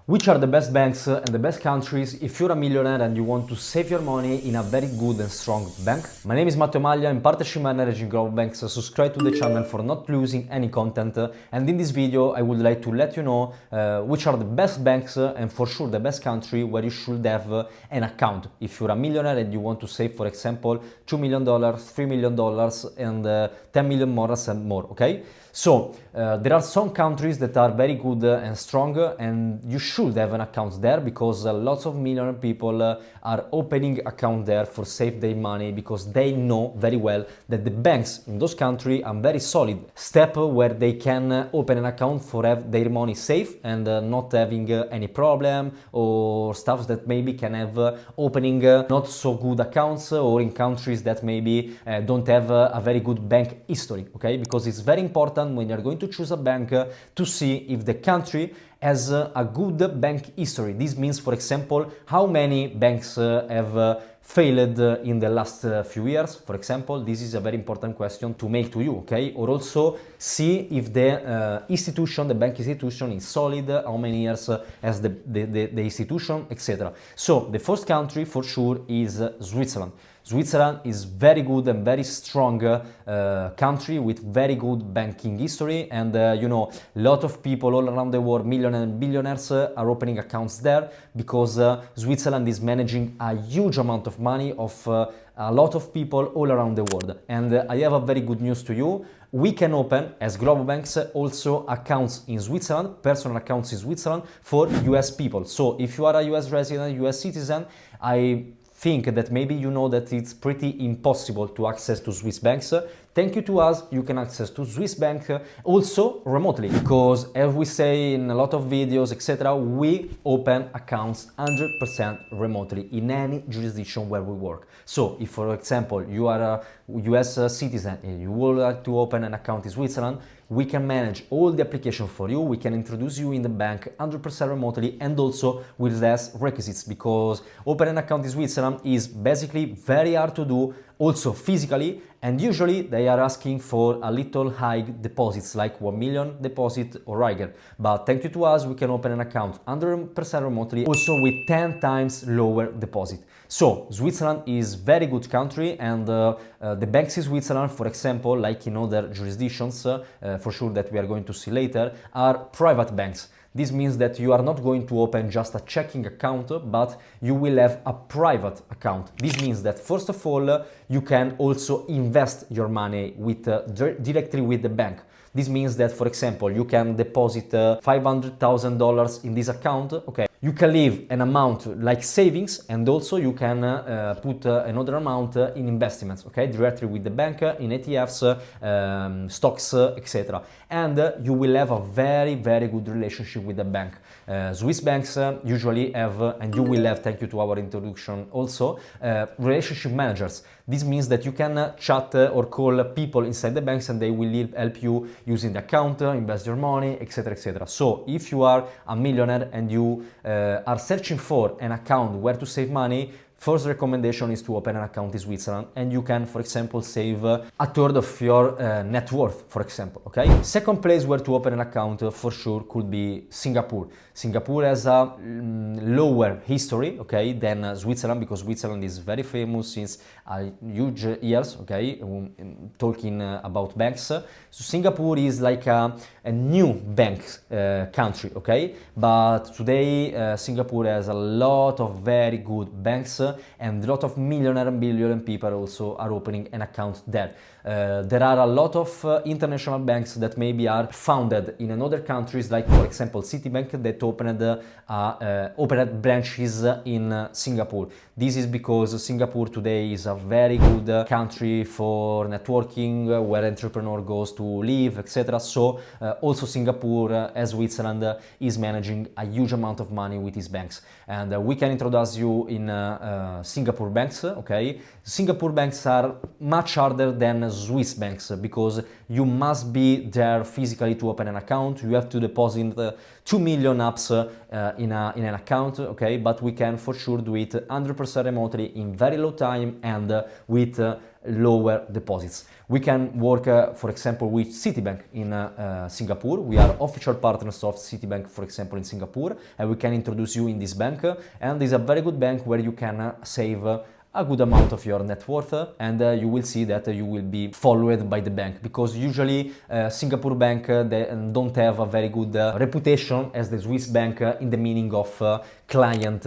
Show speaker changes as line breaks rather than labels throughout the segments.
Which are the best banks and the best countries if you're a millionaire and you want to save your money in a very good and strong bank? My name is Matteo Maglia, I'm partnership manager in GloboBanks. Subscribe to the channel for not losing any content. And in this video, I would like to let you know which are the best banks and for sure the best country where you should have an account. If you're a millionaire and you want to save, for example, $2 million, $3 million and 10 million more and more, okay? So there are some countries that are very good and strong and you should have an account there because lots of millionaire people are opening account there for save their money because they know very well that the banks in those countries are very solid step where they can open an account for have their money safe and not having any problem or stuff that maybe can have opening not so good accounts or in countries that maybe don't have a very good bank history, okay? Because it's very important when you're going to choose a bank to see if the country has a good bank history. This means, for example, how many banks have failed in the last few years, for example. This is a very important question to make to you, okay? Or also see if the institution, the bank institution is solid, how many years has the institution, etc. So the first country for sure is Switzerland. Switzerland is very good and very strong country with very good banking history, and you know, a lot of people all around the world, millionaires and billionaires, are opening accounts there because Switzerland is managing a huge amount of money of a lot of people all around the world. And I have a very good news to you. We can open, as GloboBanks, also accounts in Switzerland, personal accounts in Switzerland for US people. So if you are a US resident, US citizen, I think that maybe you know that it's pretty impossible to access to Swiss banks. Thank you to us, you can access to Swiss bank also remotely, because as we say in a lot of videos, etc., we open accounts 100% remotely in any jurisdiction where we work. So if, for example, you are a US citizen and you would like to open an account in Switzerland, we can manage all the application for you, we can introduce you in the bank 100% remotely and also with less requisites, because open an account in Switzerland is basically very hard to do, also physically, and usually they are asking for a little high deposits, like 1 million deposit or higher. But thank you to us, we can open an account 100% remotely, also with 10 times lower deposit. So Switzerland is very good country, and the banks in Switzerland, for example, like in other jurisdictions, for sure that we are going to see later, are private banks. This means that you are not going to open just a checking account, but you will have a private account. This means that first of all, you can also invest your money with directly with the bank. This means that, for example, you can deposit $500,000 in this account, okay? You can leave an amount like savings, and also you can put another amount in investments, okay? Directly with the bank, in ETFs, stocks, etc. And you will have a very, very good relationship with the bank. Swiss banks usually have, and you will have, thank you to our introduction also, relationship managers. This means that you can chat or call people inside the banks and they will help you using the account, invest your money, etc, etc. So if you are a millionaire and you are searching for an account where to save money, first recommendation is to open an account in Switzerland, and you can, for example, save a third of your net worth, for example, okay? Second place where to open an account for sure could be Singapore. Singapore has a lower history, okay, than Switzerland, because Switzerland is very famous since huge years, okay, talking about banks. So Singapore is like a new bank country, okay, but today Singapore has a lot of very good banks, and a lot of millionaire and billionaire people also are opening an account there. There are a lot of international banks that maybe are founded in another countries, like for example Citibank, that opened branches in Singapore. This is because Singapore today is a very good country for networking, where entrepreneur goes to live, etc. So also Singapore, as Switzerland, is managing a huge amount of money with these banks, and we can introduce you in Singapore banks, okay? Singapore banks are much harder than Swiss banks because you must be there physically to open an account. You have to deposit 2 million apps in an account, okay? But we can for sure do it 100% remotely in very low time and with lower deposits. We can work, for example, with Citibank in Singapore. We are official partners of Citibank, for example, in Singapore, and we can introduce you in this bank. And it's a very good bank where you can save a good amount of your net worth, and you will see that you will be followed by the bank, because usually Singapore bank they don't have a very good reputation as the Swiss bank in the meaning of client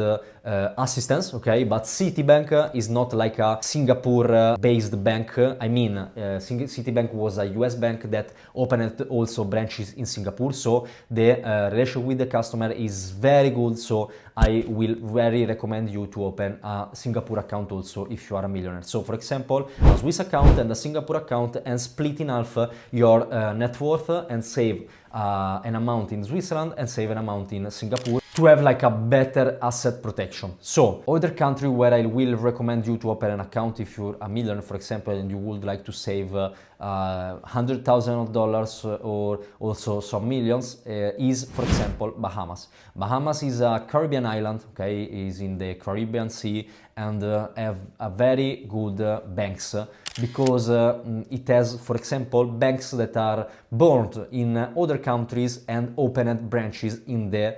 assistance, okay? But Citibank is not like a Singapore-based bank. I mean, Citibank was a US bank that opened also branches in Singapore, so the relation with the customer is very good. So I will very recommend you to open a Singapore account also if you are a millionaire. So for example, a Swiss account and a Singapore account, and split in half your net worth and save an amount in Switzerland and save an amount in Singapore to have like a better asset protection. So other country where I will recommend you to open an account if you're a millionaire, for example, and you would like to save $100,000 or also some millions, is, for example, Bahamas. Bahamas is a Caribbean island, okay, is in the Caribbean Sea, and have a very good banks, because it has, for example, banks that are born in other countries and opened branches in the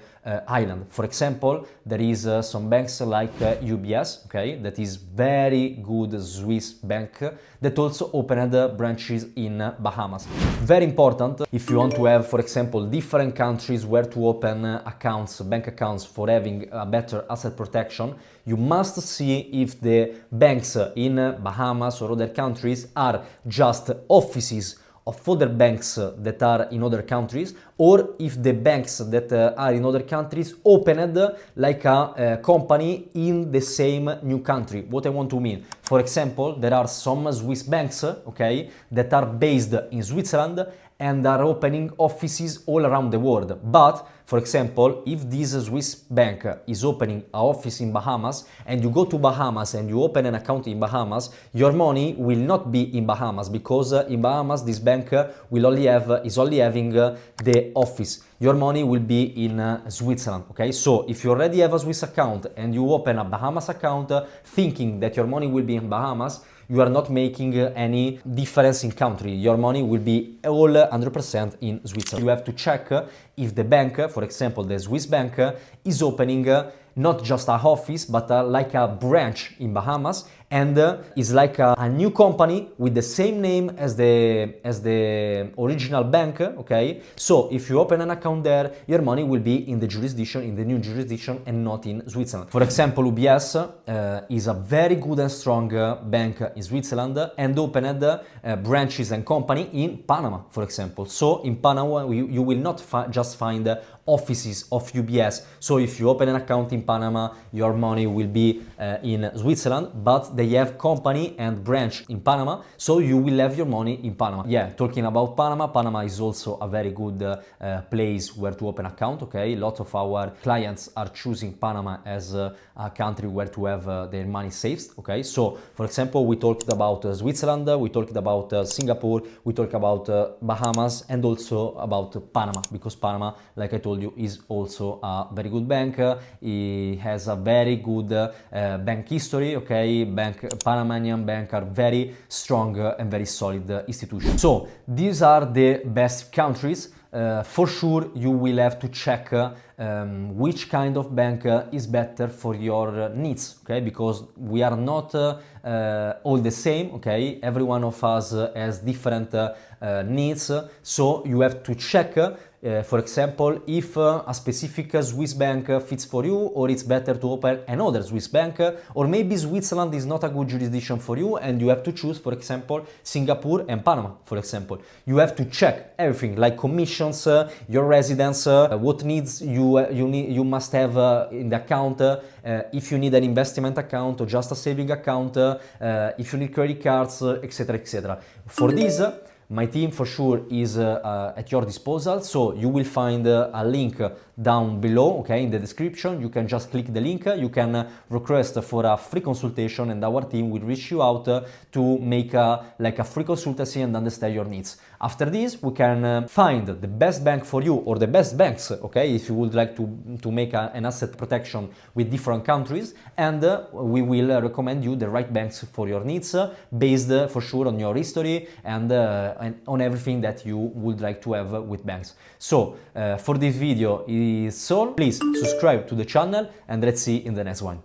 island. For example, there is some banks like UBS, okay, that is very good Swiss bank that also opened branches in Bahamas. Very important if you want to have, for example, different countries where to open accounts, bank accounts, for having a better asset protection. You must see if the banks in Bahamas or other countries are just offices of other banks that are in other countries, or if the banks that are in other countries opened like a company in the same new country. What I want to mean, for example, there are some Swiss banks, okay, that are based in Switzerland and are opening offices all around the world. But, for example, if this Swiss bank is opening an office in Bahamas, and you go to Bahamas and you open an account in Bahamas, your money will not be in Bahamas, because in Bahamas this bank is only having the office. Your money will be in Switzerland, okay? So if you already have a Swiss account and you open a Bahamas account thinking that your money will be in Bahamas, you are not making any difference in country. Your money will be all 100% in Switzerland. You have to check if the bank, for example, the Swiss bank, is opening not just an office, but like a branch in Bahamas, and is like a new company with the same name as the original bank, okay? So if you open an account there, your money will be in the jurisdiction, in the new jurisdiction, and not in Switzerland. For example, UBS is a very good and strong bank in Switzerland, and opened branches and company in Panama, for example. So in Panama, you will not just find offices of UBS. So if you open an account in Panama, your money will be in Switzerland, but they have company and branch in Panama, so you will have your money in Panama. Yeah, talking about Panama, Panama is also a very good place where to open account, okay? Lots of our clients are choosing Panama as a country where to have their money saved, okay? So, for example, we talked about Switzerland, we talked about Singapore, we talked about Bahamas, and also about Panama, because Panama, like I told you, is also a very good bank. It has a very good bank history, okay? Panamanian bank are very strong and very solid institutions. So these are the best countries. For sure, you will have to check which kind of bank is better for your needs, okay? Because we are not all the same, okay? Every one of us has different needs, so you have to check. For example, if a specific Swiss bank fits for you, or it's better to open another Swiss bank, or maybe Switzerland is not a good jurisdiction for you and you have to choose, for example, Singapore and Panama, for example. You have to check everything, like commissions, your residence, what needs you must have in the account, if you need an investment account or just a saving account, if you need credit cards, etc., etc. For this, my team for sure is at your disposal, so you will find a link down below, okay, in the description. You can just click the link, you can request for a free consultation, and our team will reach you out to make like a free consultancy and understand your needs. After this, we can find the best bank for you or the best banks, okay, if you would like to make an asset protection with different countries, and we will recommend you the right banks for your needs, based for sure on your history and on everything that you would like to have with banks. So for this video is all. Please subscribe to the channel and let's see in the next one.